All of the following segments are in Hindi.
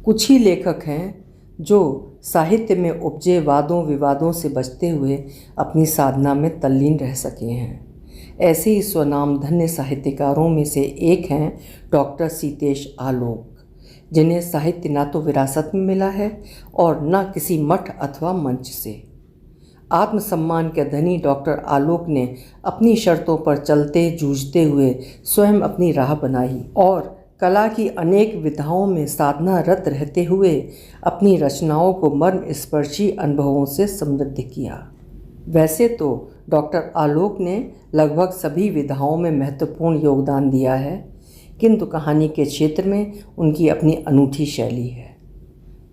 कुछ ही लेखक हैं जो साहित्य में उपजे वादों विवादों से बचते हुए अपनी साधना में तल्लीन रह सके हैं। ऐसे ही स्वनामधन्य साहित्यकारों में से एक हैं डॉक्टर सीतेश आलोक, जिन्हें साहित्य ना तो विरासत में मिला है और न किसी मठ अथवा मंच से। आत्मसम्मान के धनी डॉक्टर आलोक ने अपनी शर्तों पर चलते जूझते हुए स्वयं अपनी राह बनाई और कला की अनेक विधाओं में साधनारत रहते हुए अपनी रचनाओं को मर्मस्पर्शी अनुभवों से समृद्ध किया। वैसे तो डॉक्टर आलोक ने लगभग सभी विधाओं में महत्वपूर्ण योगदान दिया है, किंतु कहानी के क्षेत्र में उनकी अपनी अनूठी शैली है।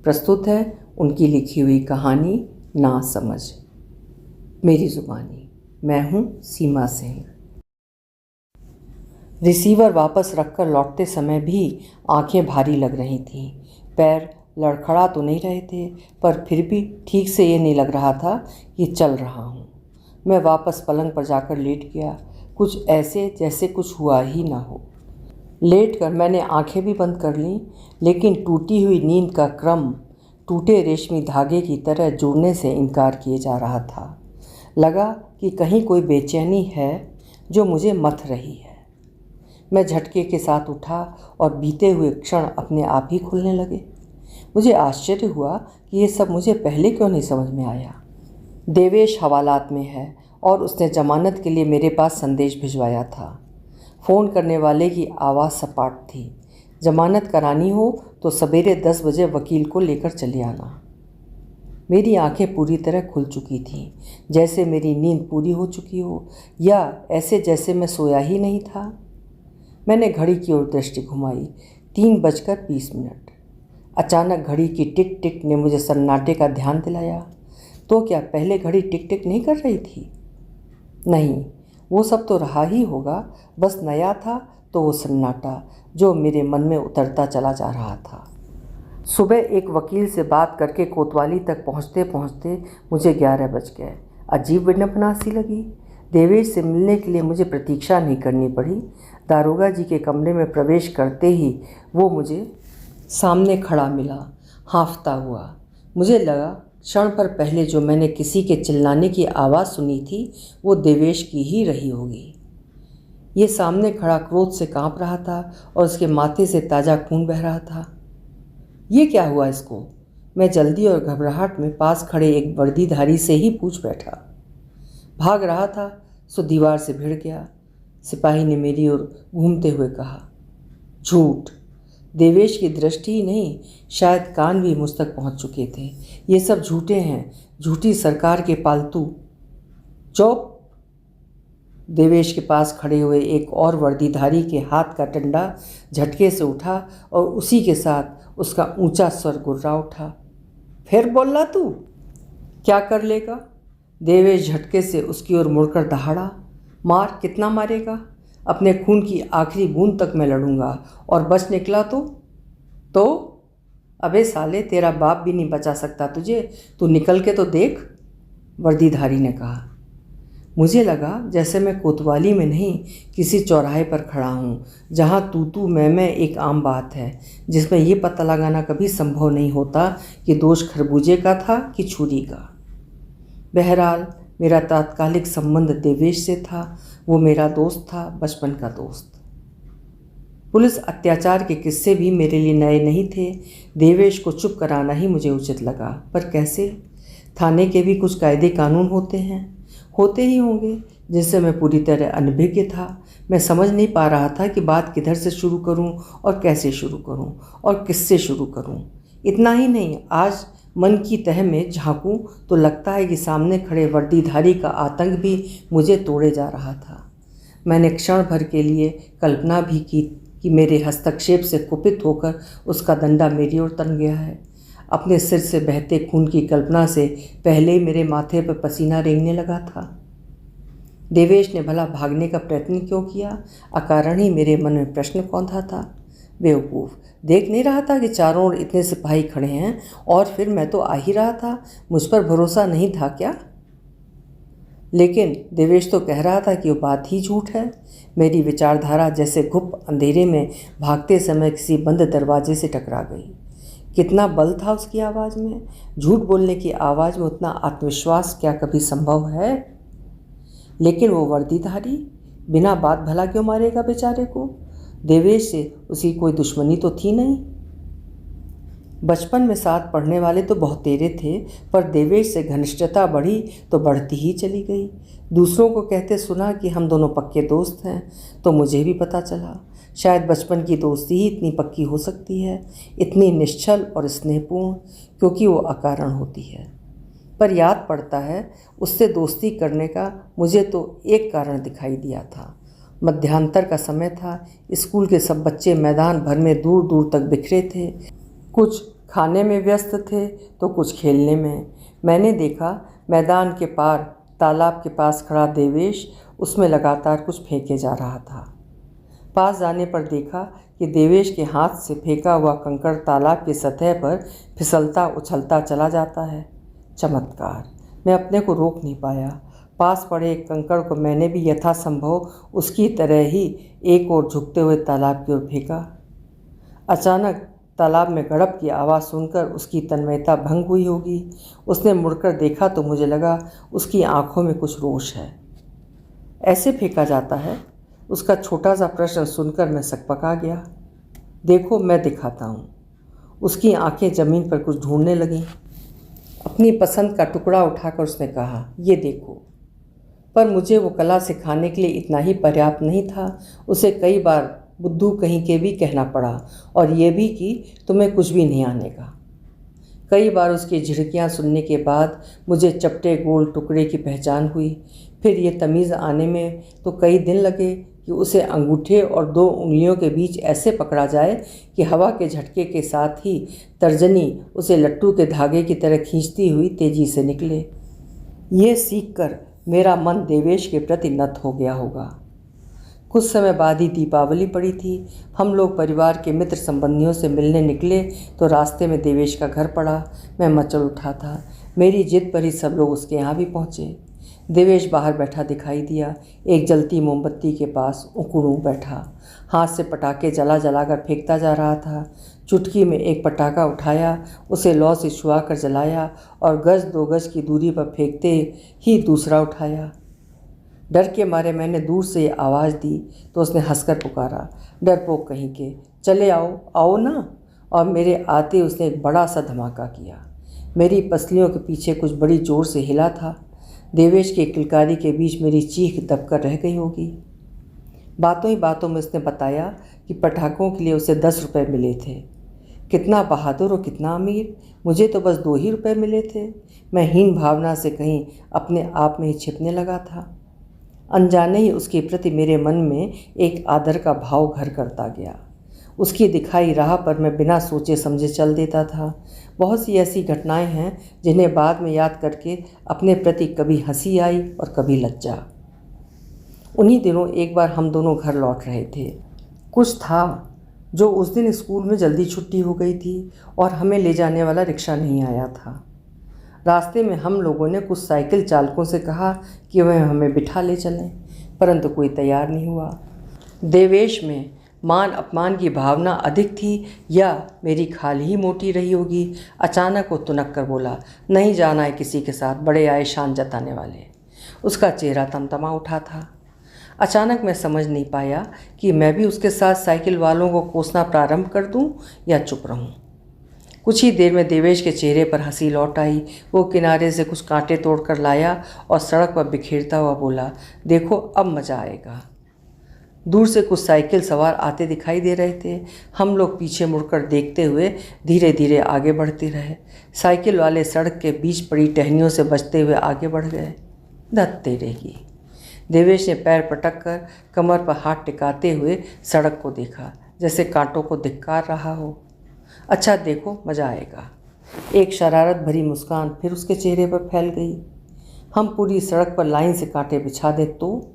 प्रस्तुत है उनकी लिखी हुई कहानी ना समझ। मेरी जुबानी। मैं हूँ सीमा सिंह। रिसीवर वापस रखकर लौटते समय भी आंखें भारी लग रही थीं। पैर लड़खड़ा तो नहीं रहे थे, पर फिर भी ठीक से ये नहीं लग रहा था कि चल रहा हूँ। मैं वापस पलंग पर जाकर लेट गया, कुछ ऐसे जैसे कुछ हुआ ही ना हो। लेटकर मैंने आंखें भी बंद कर लीं, लेकिन टूटी हुई नींद का क्रम टूटे रेशमी धागे की तरह जुड़ने से इनकार किए जा रहा था। लगा कि कहीं कोई बेचैनी है जो मुझे मथ रही है। मैं झटके के साथ उठा और बीते हुए क्षण अपने आप ही खुलने लगे। मुझे आश्चर्य हुआ कि ये सब मुझे पहले क्यों नहीं समझ में आया। देवेश हवालात में है और उसने जमानत के लिए मेरे पास संदेश भिजवाया था। फ़ोन करने वाले की आवाज़ सपाट थी। जमानत करानी हो तो सवेरे 10 बजे वकील को लेकर चले आना। मेरी आंखें पूरी तरह खुल चुकी थीं, जैसे मेरी नींद पूरी हो चुकी हो, या ऐसे जैसे मैं सोया ही नहीं था। मैंने घड़ी की ओर दृष्टि घुमाई। 3:20। अचानक घड़ी की टिक टिक ने मुझे सन्नाटे का ध्यान दिलाया। तो क्या पहले घड़ी टिक टिक नहीं कर रही थी? नहीं, वो सब तो रहा ही होगा, बस नया था तो वो सन्नाटा जो मेरे मन में उतरता चला जा रहा था। सुबह एक वकील से बात करके कोतवाली तक पहुँचते पहुँचते मुझे 11 बज गए। अजीब विडंबना सी लगी। देवेश से मिलने के लिए मुझे प्रतीक्षा नहीं करनी पड़ी। दारोगा जी के कमरे में प्रवेश करते ही वो मुझे सामने खड़ा मिला, हाँफता हुआ। मुझे लगा क्षण पर पहले जो मैंने किसी के चिल्लाने की आवाज़ सुनी थी वो देवेश की ही रही होगी। ये सामने खड़ा क्रोध से काँप रहा था और उसके माथे से ताज़ा खून बह रहा था। ये क्या हुआ इसको? मैं जल्दी और घबराहट में पास खड़े एक वर्दीधारी से ही पूछ बैठा। भाग रहा था सो दीवार से भिड़ गया। सिपाही ने मेरी ओर घूमते हुए कहा। झूठ। देवेश की दृष्टि ही नहीं, शायद कान भी मुझ तक पहुँच चुके थे। ये सब झूठे हैं, झूठी सरकार के पालतू। चुप। देवेश के पास खड़े हुए एक और वर्दीधारी के हाथ का डंडा झटके से उठा और उसी के साथ उसका ऊंचा स्वर गुर्रा उठा। फिर बोला तू? क्या कर लेगा? देवेश झटके से उसकी ओर मुड़कर दहाड़ा। मार, कितना मारेगा? अपने खून की आखिरी बूंद तक मैं लड़ूंगा और बच निकला तो अबे साले, तेरा बाप भी नहीं बचा सकता तुझे, तू निकल के तो देख, वर्दीधारी ने कहा। मुझे लगा जैसे मैं कोतवाली में नहीं किसी चौराहे पर खड़ा हूँ, जहाँ तू मैं एक आम बात है, जिसमें ये पता लगाना कभी संभव नहीं होता कि दोष खरबूजे का था कि छुरी का। बहरहाल मेरा तात्कालिक संबंध देवेश से था। वो मेरा दोस्त था, बचपन का दोस्त। पुलिस अत्याचार के किस्से भी मेरे लिए नए नहीं थे। देवेश को चुप कराना ही मुझे उचित लगा, पर कैसे? थाने के भी कुछ कायदे कानून होते हैं, होते ही होंगे, जिनसे मैं पूरी तरह अनभिज्ञ था। मैं समझ नहीं पा रहा था कि बात किधर से शुरू करूं और कैसे शुरू करूं और किससे शुरू करूं। इतना ही नहीं, आज मन की तह में झांकूं तो लगता है कि सामने खड़े वर्दीधारी का आतंक भी मुझे तोड़े जा रहा था। मैंने क्षण भर के लिए कल्पना भी की कि मेरे हस्तक्षेप से कुपित होकर उसका डंडा मेरी ओर तन गया है। अपने सिर से बहते खून की कल्पना से पहले ही मेरे माथे पर पसीना रेंगने लगा था। देवेश ने भला भागने का प्रयत्न क्यों किया? अकारण ही मेरे मन में प्रश्न कौंधा था। बेवकूफ़, देख नहीं रहा था कि चारों ओर इतने सिपाही खड़े हैं, और फिर मैं तो आ ही रहा था। मुझ पर भरोसा नहीं था क्या? लेकिन देवेश तो कह रहा था कि वो बात ही झूठ है। मेरी विचारधारा जैसे घुप अंधेरे में भागते समय किसी बंद दरवाजे से टकरा गई। कितना बल था उसकी आवाज़ में। झूठ बोलने की आवाज़ में उतना आत्मविश्वास क्या कभी संभव है? लेकिन वो वर्दीधारी बिना बात भला क्यों मारेगा बेचारे को? देवेश से उसकी कोई दुश्मनी तो थी नहीं। बचपन में साथ पढ़ने वाले तो बहुत तेरे थे, पर देवेश से घनिष्ठता बढ़ी तो बढ़ती ही चली गई। दूसरों को कहते सुना कि हम दोनों पक्के दोस्त हैं, तो मुझे भी पता चला शायद बचपन की दोस्ती ही इतनी पक्की हो सकती है, इतनी निश्चल और स्नेहपूर्ण, क्योंकि वो अकारण होती है। पर याद पड़ता है उससे दोस्ती करने का मुझे तो एक कारण दिखाई दिया था। मध्यांतर का समय था। स्कूल के सब बच्चे मैदान भर में दूर दूर तक बिखरे थे। कुछ खाने में व्यस्त थे तो कुछ खेलने में। मैंने देखा मैदान के पार तालाब के पास खड़ा देवेश उसमें लगातार कुछ फेंके जा रहा था। पास जाने पर देखा कि देवेश के हाथ से फेंका हुआ कंकड़ तालाब की सतह पर फिसलता उछलता चला जाता है। चमत्कार! मैं अपने को रोक नहीं पाया। पास पड़े एक कंकड़ को मैंने भी यथासंभव उसकी तरह ही एक ओर झुकते हुए तालाब की ओर फेंका। अचानक तालाब में गड़प की आवाज़ सुनकर उसकी तन्मयता भंग हुई होगी। उसने मुड़कर देखा तो मुझे लगा उसकी आंखों में कुछ रोष है। ऐसे फेंका जाता है? उसका छोटा सा प्रश्न सुनकर मैं सकपका गया। देखो, मैं दिखाता हूँ। उसकी आंखें ज़मीन पर कुछ ढूंढने लगीं। अपनी पसंद का टुकड़ा उठाकर उसने कहा, ये देखो। पर मुझे वो कला सिखाने के लिए इतना ही पर्याप्त नहीं था। उसे कई बार बुद्धू कहीं के भी कहना पड़ा और ये भी कि तुम्हें कुछ भी नहीं आने का। कई बार उसकी झिड़कियाँ सुनने के बाद मुझे चपटे गोल टुकड़े की पहचान हुई। फिर ये तमीज़ आने में तो कई दिन लगे कि उसे अंगूठे और 2 उंगलियों के बीच ऐसे पकड़ा जाए कि हवा के झटके के साथ ही तर्जनी उसे लट्टू के धागे की तरह खींचती हुई तेजी से निकले। ये सीखकर मेरा मन देवेश के प्रति नत हो गया होगा। कुछ समय बाद ही दीपावली पड़ी थी। हम लोग परिवार के मित्र संबंधियों से मिलने निकले तो रास्ते में देवेश का घर पड़ा। मैं मचल उठा था। मेरी जिद पर ही सब लोग उसके यहाँ भी पहुँचे। देवेश बाहर बैठा दिखाई दिया। एक जलती मोमबत्ती के पास उकड़ू बैठा, हाथ से पटाखे जला जलाकर फेंकता जा रहा था। चुटकी में एक पटाखा उठाया, उसे लौ से छुआ कर जलाया और गज 2 गज की दूरी पर फेंकते ही दूसरा उठाया। डर के मारे मैंने दूर से ये आवाज़ दी तो उसने हंसकर पुकारा, डरपोक कहीं के, चले आओ आओ ना। और मेरे आते उसने एक बड़ा सा धमाका किया। मेरी पसलियों के पीछे कुछ बड़ी ज़ोर से हिला था। देवेश की किलकारी के बीच मेरी चीख दबकर रह गई होगी। बातों ही बातों में उसने बताया कि पटाखों के लिए उसे 10 रुपये मिले थे। कितना बहादुर और कितना अमीर! मुझे तो बस 2 ही रुपये मिले थे। मैं हीन भावना से कहीं अपने आप में ही छिपने लगा था। अनजाने ही उसके प्रति मेरे मन में एक आदर का भाव घर करता गया। उसकी दिखाई राह पर मैं बिना सोचे समझे चल देता था। बहुत सी ऐसी घटनाएं हैं जिन्हें बाद में याद करके अपने प्रति कभी हंसी आई और कभी लज्जा। उन्हीं दिनों एक बार हम दोनों घर लौट रहे थे। कुछ था जो उस दिन स्कूल में जल्दी छुट्टी हो गई थी और हमें ले जाने वाला रिक्शा नहीं आया था। रास्ते में हम लोगों ने कुछ साइकिल चालकों से कहा कि वह हमें बिठा ले चलें, परंतु कोई तैयार नहीं हुआ। देवेश में मान अपमान की भावना अधिक थी या मेरी खाल ही मोटी रही होगी। अचानक वो तुनक कर बोला, नहीं जाना है किसी के साथ, बड़े आए शान जताने वाले। उसका चेहरा तमतमा उठा था। अचानक मैं समझ नहीं पाया कि मैं भी उसके साथ साइकिल वालों को कोसना प्रारंभ कर दूं या चुप रहूं। कुछ ही देर में देवेश के चेहरे पर हंसी लौट आई। वो किनारे से कुछ कांटे तोड़कर लाया और सड़क पर बिखेरता हुआ बोला, देखो अब मज़ा आएगा। दूर से कुछ साइकिल सवार आते दिखाई दे रहे थे। हम लोग पीछे मुड़कर देखते हुए धीरे धीरे आगे बढ़ते रहे। साइकिल वाले सड़क के बीच पड़ी टहनियों से बचते हुए आगे बढ़ गए। धत तेरे की! देवेश ने पैर पटक कर कमर पर हाथ टिकाते हुए सड़क को देखा, जैसे कांटों को धिक्कार रहा हो। अच्छा देखो, मज़ा आएगा। एक शरारत भरी मुस्कान फिर उसके चेहरे पर फैल गई। हम पूरी सड़क पर लाइन से कांटे बिछा दें तो?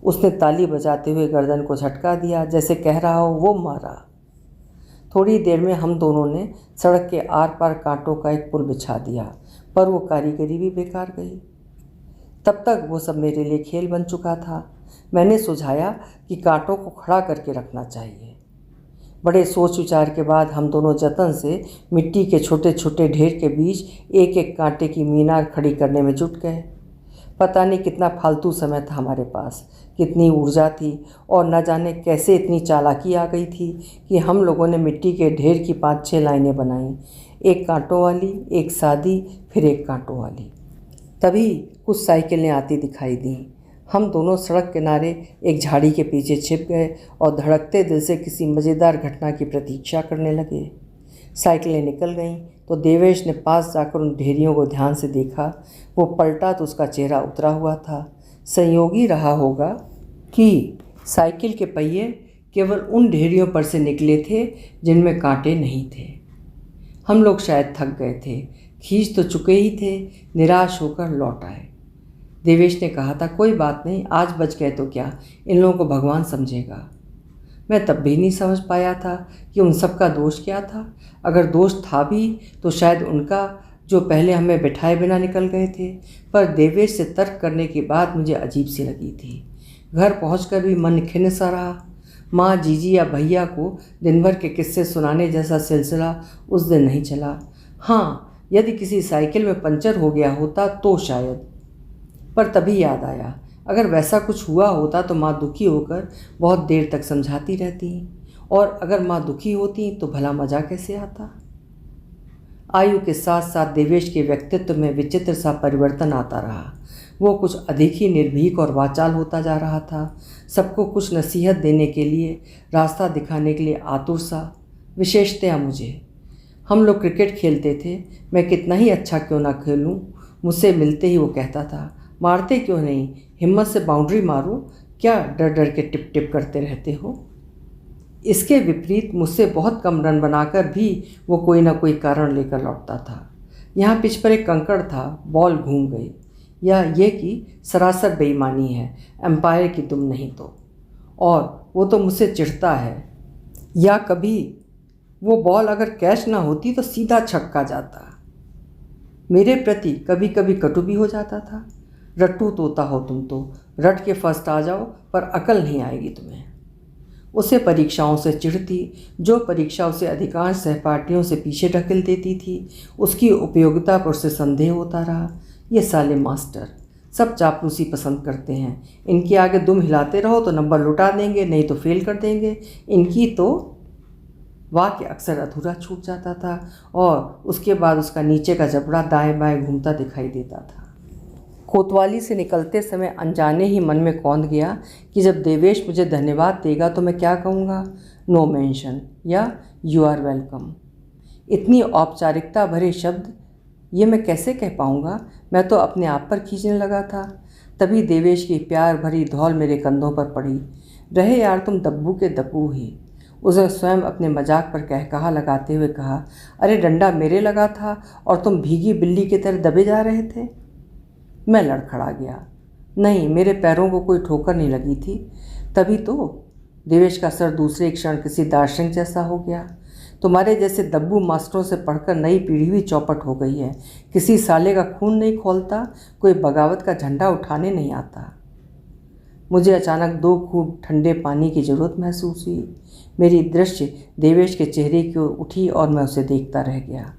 उसने ताली बजाते हुए गर्दन को झटका दिया, जैसे कह रहा हो वो मारा। थोड़ी देर में हम दोनों ने सड़क के आर पार कांटों का एक पुल बिछा दिया, पर वो कारीगरी भी बेकार गई। तब तक वो सब मेरे लिए खेल बन चुका था। मैंने सुझाया कि कांटों को खड़ा करके रखना चाहिए। बड़े सोच विचार के बाद हम दोनों जतन से मिट्टी के छोटे छोटे ढेर के बीच एक एक कांटे की मीनार खड़ी करने में जुट गए। पता नहीं कितना फालतू समय था हमारे पास, कितनी ऊर्जा थी और न जाने कैसे इतनी चालाकी आ गई थी कि हम लोगों ने मिट्टी के ढेर की 5-6 लाइनें बनाईं, एक कांटों वाली, एक सादी, फिर एक कांटों वाली। तभी कुछ साइकिलें आती दिखाई दी। हम दोनों सड़क किनारे एक झाड़ी के पीछे छिप गए और धड़कते दिल से किसी मज़ेदार घटना की प्रतीक्षा करने लगे। साइकिलें निकल गईं तो देवेश ने पास जाकर उन ढेरियों को ध्यान से देखा। वो पलटा तो उसका चेहरा उतरा हुआ था। संयोगी रहा होगा कि साइकिल के पहिए केवल उन ढेरियों पर से निकले थे जिनमें कांटे नहीं थे। हम लोग शायद थक गए थे, खींच तो चुके ही थे, निराश होकर लौट आए। देवेश ने कहा था, कोई बात नहीं, आज बच गए तो क्या, इन लोगों को भगवान समझेगा। मैं तब भी नहीं समझ पाया था कि उन सब का दोष क्या था। अगर दोष था भी तो शायद उनका, जो पहले हमें बिठाए बिना निकल गए थे। पर देवेश से तर्क करने की बात मुझे अजीब सी लगी थी। घर पहुंचकर भी मन खिन्न सा रहा। माँ, जीजी या भैया को दिन भर के किस्से सुनाने जैसा सिलसिला उस दिन नहीं चला। हाँ, यदि किसी साइकिल में पंचर हो गया होता तो शायद। पर तभी याद आया, अगर वैसा कुछ हुआ होता तो माँ दुखी होकर बहुत देर तक समझाती रहती, और अगर माँ दुखी होती तो भला मज़ा कैसे आता। आयु के साथ साथ देवेश के व्यक्तित्व में विचित्र सा परिवर्तन आता रहा। वो कुछ अधिक ही निर्भीक और वाचाल होता जा रहा था। सबको कुछ नसीहत देने के लिए, रास्ता दिखाने के लिए आतुर सा। विशेषतया मुझे। हम लोग क्रिकेट खेलते थे। मैं कितना ही अच्छा क्यों ना खेलूं, मुझसे मिलते ही वो कहता था, मारते क्यों नहीं, हिम्मत से बाउंड्री मारो, क्या डर डर के टिप टिप करते रहते हो। इसके विपरीत मुझसे बहुत कम रन बनाकर भी वो कोई ना कोई कारण लेकर लौटता था। यहाँ पिच पर एक कंकड़ था, बॉल घूम गई, या ये कि सरासर बेईमानी है, एम्पायर की तुम नहीं तो, और वो तो मुझसे चिढ़ता है। या कभी वो बॉल अगर कैच ना होती तो सीधा छक्का जाता। मेरे प्रति कभी कभी कटु भी हो जाता था। रट्टू तोता हो तुम तो, रट के फर्स्ट आ जाओ, पर अकल नहीं आएगी तुम्हें। उसे परीक्षाओं से चिढ़ती, जो परीक्षा उसे अधिकांश सहपाठियों से पीछे ढकेल देती थी। उसकी उपयोगिता पर उसे संदेह होता रहा। ये साले मास्टर सब चापलूसी पसंद करते हैं, इनके आगे दुम हिलाते रहो तो नंबर लुटा देंगे, नहीं तो फेल कर देंगे। इनकी तो वाक्य अक्सर अधूरा छूट जाता था और उसके बाद उसका नीचे का जबड़ा दाएं बाएं घूमता दिखाई देता था। कोतवाली से निकलते समय अनजाने ही मन में कौंध गया कि जब देवेश मुझे धन्यवाद देगा तो मैं क्या कहूँगा, नो मेंशन या यू आर वेलकम। इतनी औपचारिकता भरे शब्द ये मैं कैसे कह पाऊँगा। मैं तो अपने आप पर खींचने लगा था। तभी देवेश की प्यार भरी धौल मेरे कंधों पर पड़ी। रहे यार, तुम दब्बू के दब्बू ही। उसने स्वयं अपने मजाक पर कहकहा लगाते हुए कहा, अरे डंडा मेरे लगा था और तुम भीगी बिल्ली की तरह दबे जा रहे थे। मैं लड़खड़ा गया। नहीं, मेरे पैरों को कोई ठोकर नहीं लगी थी। तभी तो देवेश का सर दूसरे क्षण किसी दार्शनिक जैसा हो गया। तुम्हारे जैसे दब्बू मास्टरों से पढ़कर नई पीढ़ी भी चौपट हो गई है। किसी साले का खून नहीं खौलता, कोई बगावत का झंडा उठाने नहीं आता। मुझे अचानक 2 घूंट ठंडे पानी की ज़रूरत महसूस हुई। मेरी दृष्टि देवेश के चेहरे की ओर उठी और मैं उसे देखता रह गया।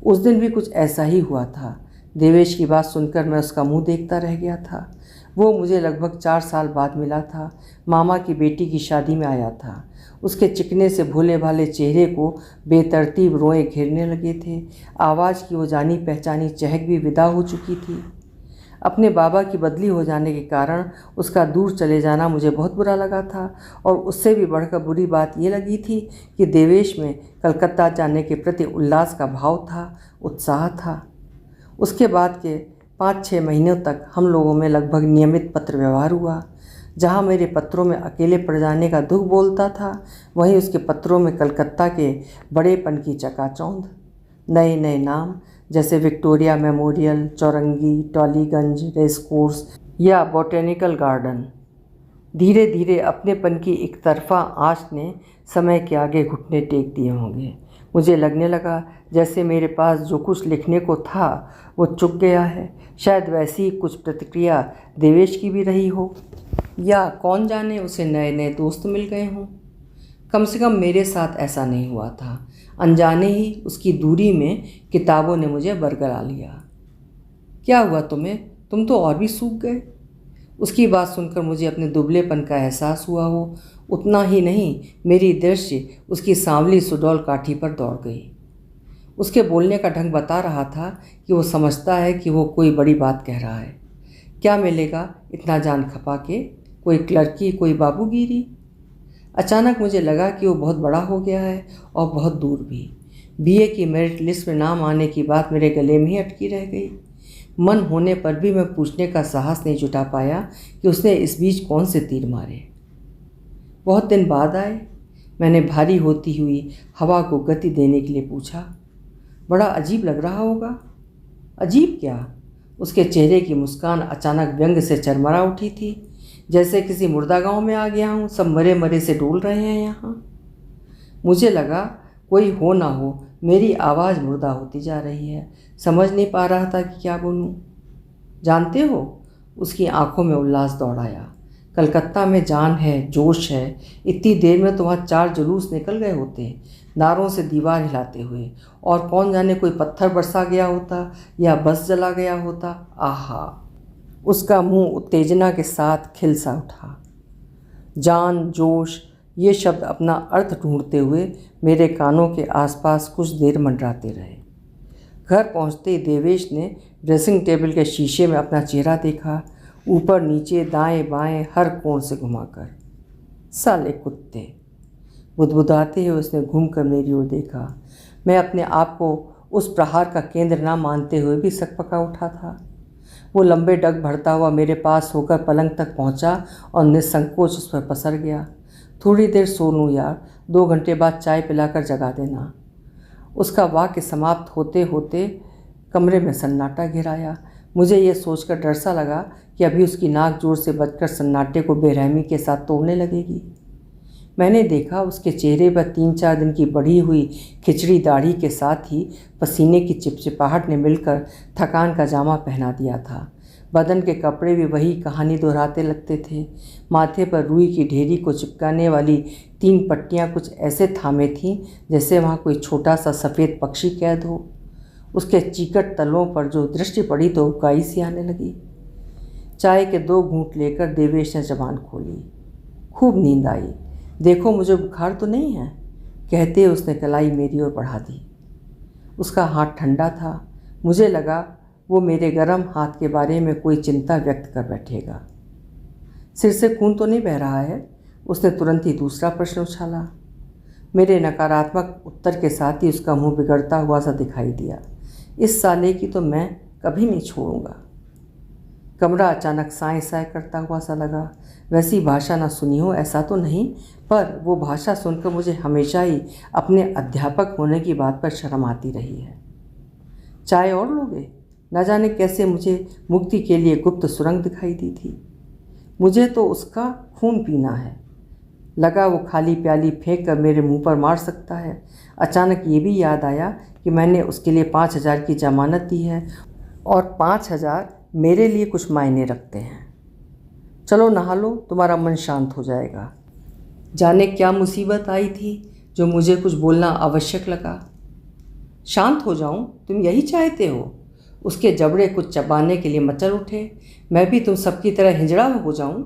उस दिन भी कुछ ऐसा ही हुआ था। देवेश की बात सुनकर मैं उसका मुंह देखता रह गया था। वो मुझे लगभग 4 साल बाद मिला था। मामा की बेटी की शादी में आया था। उसके चिकने से भोले भाले चेहरे को बेतरतीब रोए घेरने लगे थे। आवाज़ की वो जानी पहचानी चहक भी विदा हो चुकी थी। अपने बाबा की बदली हो जाने के कारण उसका दूर चले जाना मुझे बहुत बुरा लगा था, और उससे भी बढ़कर बुरी बात ये लगी थी कि देवेश में कलकत्ता जाने के प्रति उल्लास का भाव था, उत्साह था। उसके बाद के 5-6 महीनों तक हम लोगों में लगभग नियमित पत्र व्यवहार हुआ। जहाँ मेरे पत्रों में अकेले पड़ जाने का दुख बोलता था, वहीं उसके पत्रों में कलकत्ता के बड़ेपन की चकाचौंध। नए नए नाम जैसे Victoria Memorial, Chowringhee, Tollygunge, race course या बॉटेनिकल गार्डन। धीरे धीरे अपनेपन की एक तरफा आँच ने समय के आगे घुटने टेक दिए होंगे। मुझे लगने लगा जैसे मेरे पास जो कुछ लिखने को था वो चुक गया है। शायद वैसी ही कुछ प्रतिक्रिया देवेश की भी रही हो, या कौन जाने उसे नए नए दोस्त मिल गए हों। कम से कम मेरे साथ ऐसा नहीं हुआ था। अनजाने ही उसकी दूरी में किताबों ने मुझे बरगला लिया। क्या हुआ तुम्हें? तुम तो और भी सूख गए। उसकी बात सुनकर मुझे अपने दुबलेपन का एहसास हुआ हो, उतना ही नहीं, मेरी दृष्टि उसकी सांवली सुडौल काठी पर दौड़ गई। उसके बोलने का ढंग बता रहा था कि वो समझता है कि वो कोई बड़ी बात कह रहा है। क्या मिलेगा इतना जान खपा के? कोई क्लर्की, कोई बाबूगिरी? अचानक मुझे लगा कि वो बहुत बड़ा हो गया है और बहुत दूर भी। बीए की मेरिट लिस्ट में नाम आने की बात मेरे गले में ही अटकी रह गई। मन होने पर भी मैं पूछने का साहस नहीं जुटा पाया कि उसने इस बीच कौन से तीर मारे। बहुत दिन बाद आए। मैंने भारी होती हुई हवा को गति देने के लिए पूछा। बड़ा अजीब लग रहा होगा। अजीब क्या? उसके चेहरे की मुस्कान अचानक व्यंग से चरमरा उठी थी, जैसे किसी मुर्दा गांव में आ गया हूँ, सब मरे मरे से डोल रहे हैं यहाँ। मुझे लगा कोई हो ना हो, मेरी आवाज़ मुर्दा होती जा रही है। समझ नहीं पा रहा था कि क्या बोलूँ। जानते हो, उसकी आंखों में उल्लास दौड़ आया। कलकत्ता में जान है, जोश है। इतनी देर में तो वहाँ 4 जुलूस निकल गए होते, नारों से दीवार हिलाते हुए। और कौन जाने कोई पत्थर बरसा गया होता या बस जला गया होता। आहा! उसका मुंह उत्तेजना के साथ खिल सा उठा। जान, जोश, ये शब्द अपना अर्थ ढूंढते हुए मेरे कानों के आसपास कुछ देर मंडराते रहे। घर पहुंचते ही देवेश ने ड्रेसिंग टेबल के शीशे में अपना चेहरा देखा, ऊपर नीचे दाएं बाएं हर कोण से घुमाकर। साले कुत्ते! बुदबुदाते हुए उसने घूमकर मेरी ओर देखा। मैं अपने आप को उस प्रहार का केंद्र ना मानते हुए भी सकपका उठा था। वो लंबे डग भरता हुआ मेरे पास होकर पलंग तक पहुंचा और निसंकोच उस पर पसर गया। थोड़ी देर सो लूँ यार, 2 घंटे बाद चाय पिलाकर जगा देना। उसका वाक्य समाप्त होते होते कमरे में सन्नाटा घिराया। मुझे ये सोचकर डर सा लगा कि अभी उसकी नाक जोर से बजकर सन्नाटे को बेरहमी के साथ तोड़ने लगेगी। मैंने देखा उसके चेहरे पर 3-4 दिन की बढ़ी हुई खिचड़ी दाढ़ी के साथ ही पसीने की चिपचिपाहट ने मिलकर थकान का जामा पहना दिया था। बदन के कपड़े भी वही कहानी दोहराते लगते थे। माथे पर रुई की ढेरी को चिपकाने वाली 3 पट्टियाँ कुछ ऐसे थामे थीं जैसे वहाँ कोई छोटा सा सफ़ेद पक्षी कैद हो। उसके चीकट तलों पर जो दृष्टि पड़ी तो उकाई सी आने लगी। चाय के 2 घूंट लेकर देवेश ने जबान खोली। खूब नींद आई। देखो मुझे बुखार तो नहीं है, कहते उसने कलाई मेरी ओर बढ़ा दी। उसका हाथ ठंडा था। मुझे लगा वो मेरे गर्म हाथ के बारे में कोई चिंता व्यक्त कर बैठेगा। सिर से खून तो नहीं बह रहा है? उसने तुरंत ही दूसरा प्रश्न उछाला। मेरे नकारात्मक उत्तर के साथ ही उसका मुंह बिगड़ता हुआ सा दिखाई दिया। इस साले की तो मैं कभी नहीं छोड़ूंगा। कमरा अचानक साए साए करता हुआ सा लगा। वैसी भाषा ना सुनी हो ऐसा तो नहीं, पर वो भाषा सुनकर मुझे हमेशा ही अपने अध्यापक होने की बात पर शर्म आती रही है। चाय और लोगे? न जाने कैसे मुझे मुक्ति के लिए गुप्त सुरंग दिखाई दी थी। मुझे तो उसका खून पीना है। लगा वो खाली प्याली फेंक कर मेरे मुंह पर मार सकता है। अचानक ये भी याद आया कि मैंने उसके लिए 5,000 की जमानत दी है और 5,000 मेरे लिए कुछ मायने रखते हैं। चलो नहा लो, तुम्हारा मन शांत हो जाएगा। जाने क्या मुसीबत आई थी जो मुझे कुछ बोलना आवश्यक लगा। शांत हो जाऊं, तुम यही चाहते हो? उसके जबड़े कुछ चबाने के लिए मचल उठे। मैं भी तुम सबकी तरह हिजड़ा हो जाऊं?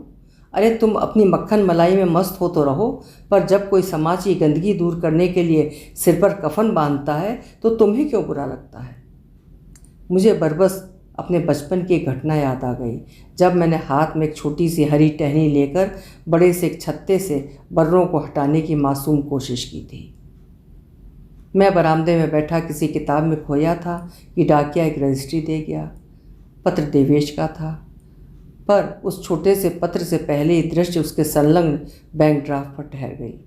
अरे तुम अपनी मक्खन मलाई में मस्त हो तो रहो, पर जब कोई समाज की गंदगी दूर करने के लिए सिर पर कफन बांधता है तो तुम्हें क्यों बुरा लगता है? मुझे बरबस अपने बचपन की घटना याद आ गई, जब मैंने हाथ में एक छोटी सी हरी टहनी लेकर बड़े से एक छत्ते से बर्रों को हटाने की मासूम कोशिश की थी। मैं बरामदे में बैठा किसी किताब में खोया था कि डाकिया एक रजिस्ट्री दे गया। पत्र देवेश का था, पर उस छोटे से पत्र से पहले ही दृष्टि उसके संलग्न बैंक ड्राफ्ट पर ठहर गई।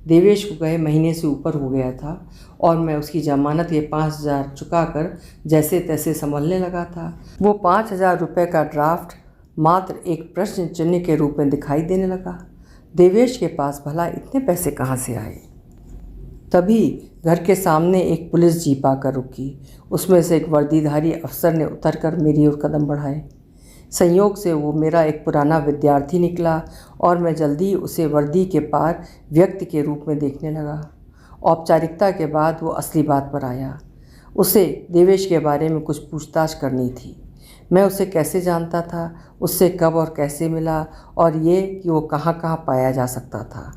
देवेश को गए महीने से ऊपर हो गया था और मैं उसकी जमानत के 5,000 चुकाकर जैसे तैसे संभलने लगा था। वो 5,000 रुपये का ड्राफ्ट मात्र एक प्रश्न चिन्ह के रूप में दिखाई देने लगा। देवेश के पास भला इतने पैसे कहाँ से आए? तभी घर के सामने एक पुलिस जीप आकर रुकी। उसमें से एक वर्दीधारी अफसर ने उतरकर मेरी ओर कदम बढ़ाए। संयोग से वो मेरा एक पुराना विद्यार्थी निकला और मैं जल्दी ही उसे वर्दी के पार व्यक्ति के रूप में देखने लगा। औपचारिकता के बाद वो असली बात पर आया। उसे देवेश के बारे में कुछ पूछताछ करनी थी। मैं उसे कैसे जानता था, उससे कब और कैसे मिला, और ये कि वो कहाँ कहाँ पाया जा सकता था।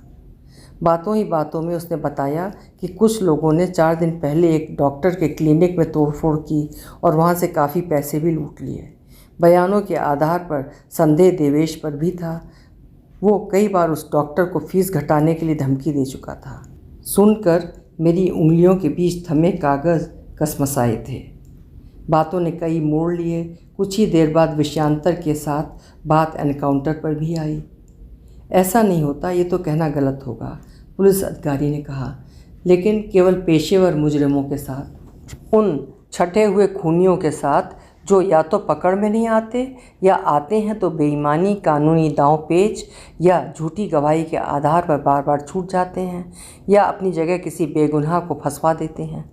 बातों ही बातों में उसने बताया कि कुछ लोगों ने 4 दिन पहले एक डॉक्टर के क्लिनिक में तोड़फोड़ की और वहाँ से काफ़ी पैसे भी लूट लिए। बयानों के आधार पर संदेह देवेश पर भी था। वो कई बार उस डॉक्टर को फीस घटाने के लिए धमकी दे चुका था। सुनकर मेरी उंगलियों के बीच थमे कागज़ कसमसाए थे। बातों ने कई मोड़ लिए। कुछ ही देर बाद विषयांतर के साथ बात एनकाउंटर पर भी आई। ऐसा नहीं होता, ये तो कहना गलत होगा, पुलिस अधिकारी ने कहा, लेकिन केवल पेशेवर मुजरिमों के साथ, उन छटे हुए खूनियों के साथ जो या तो पकड़ में नहीं आते या आते हैं तो बेईमानी, कानूनी दांव पेच या झूठी गवाही के आधार पर बार बार छूट जाते हैं या अपनी जगह किसी बेगुनाह को फंसवा देते हैं।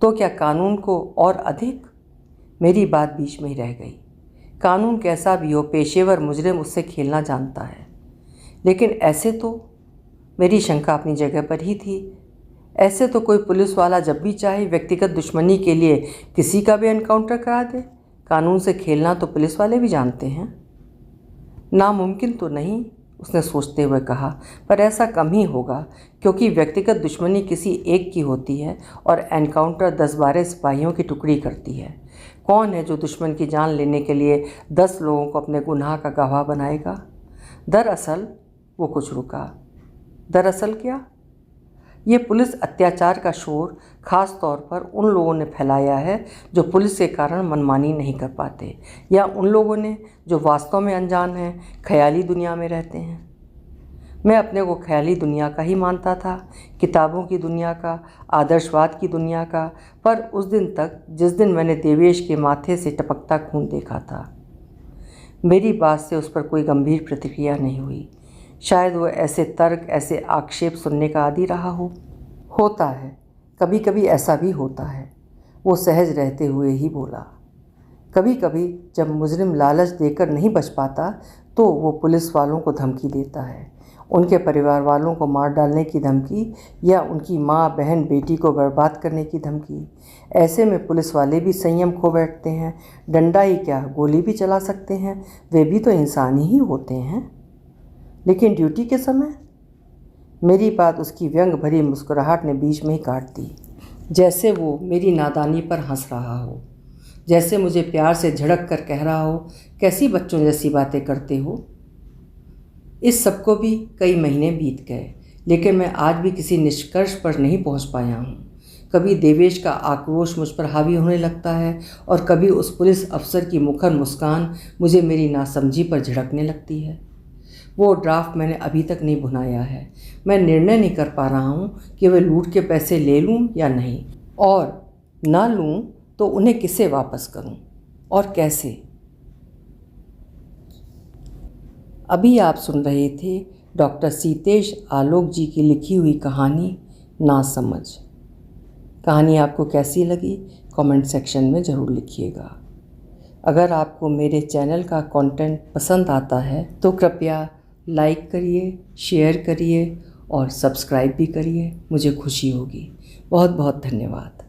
तो क्या कानून को और अधिक? मेरी बात बीच में ही रह गई। कानून कैसा भी हो, पेशेवर मुजरिम उससे खेलना जानता है। लेकिन ऐसे तो, मेरी शंका अपनी जगह पर ही थी, ऐसे तो कोई पुलिस वाला जब भी चाहे व्यक्तिगत दुश्मनी के लिए किसी का भी एनकाउंटर करा दे। कानून से खेलना तो पुलिस वाले भी जानते हैं। नामुमकिन तो नहीं, उसने सोचते हुए कहा, पर ऐसा कम ही होगा, क्योंकि व्यक्तिगत दुश्मनी किसी एक की होती है और एनकाउंटर 10-12 सिपाहियों की टुकड़ी करती है। कौन है जो दुश्मन की जान लेने के लिए 10 लोगों को अपने गुनाह का गवाह बनाएगा? दरअसल वो कुछ रुका। दरअसल क्या? ये पुलिस अत्याचार का शोर ख़ास तौर पर उन लोगों ने फैलाया है जो पुलिस के कारण मनमानी नहीं कर पाते, या उन लोगों ने जो वास्तव में अनजान हैं, ख्याली दुनिया में रहते हैं। मैं अपने को ख्याली दुनिया का ही मानता था, किताबों की दुनिया का, आदर्शवाद की दुनिया का, पर उस दिन तक जिस दिन मैंने देवेश के माथे से टपकता खून देखा था। मेरी बात से उस पर कोई गंभीर प्रतिक्रिया नहीं हुई। शायद वो ऐसे तर्क, ऐसे आक्षेप सुनने का आदी रहा हो। होता है, कभी कभी ऐसा भी होता है, वो सहज रहते हुए ही बोला। कभी कभी जब मुजरिम लालच देकर नहीं बच पाता तो वो पुलिस वालों को धमकी देता है, उनके परिवार वालों को मार डालने की धमकी या उनकी माँ, बहन, बेटी को बर्बाद करने की धमकी। ऐसे में पुलिस वाले भी संयम खो बैठते हैं। डंडा ही क्या, गोली भी चला सकते हैं, वे भी तो इंसान ही होते हैं। लेकिन ड्यूटी के समय? मेरी बात उसकी व्यंग भरी मुस्कुराहट ने बीच में ही काट दी, जैसे वो मेरी नादानी पर हंस रहा हो, जैसे मुझे प्यार से झड़क कर कह रहा हो, कैसी बच्चों जैसी बातें करते हो। इस सब को भी कई महीने बीत गए, लेकिन मैं आज भी किसी निष्कर्ष पर नहीं पहुंच पाया हूं। कभी देवेश का आक्रोश मुझ पर हावी होने लगता है और कभी उस पुलिस अफसर की मुखर मुस्कान मुझे मेरी नासमझी पर झिड़कने लगती है। वो ड्राफ्ट मैंने अभी तक नहीं भुनाया है। मैं निर्णय नहीं कर पा रहा हूँ कि वे लूट के पैसे ले लूँ या नहीं, और ना लूँ तो उन्हें किसे वापस करूँ और कैसे। अभी आप सुन रहे थे डॉक्टर सीतेश आलोक जी की लिखी हुई कहानी नासमझ। कहानी आपको कैसी लगी कमेंट सेक्शन में ज़रूर लिखिएगा। अगर आपको मेरे चैनल का कंटेंट पसंद आता है तो कृपया लाइक करिए, शेयर करिए और सब्सक्राइब भी करिए, मुझे खुशी होगी। बहुत बहुत धन्यवाद।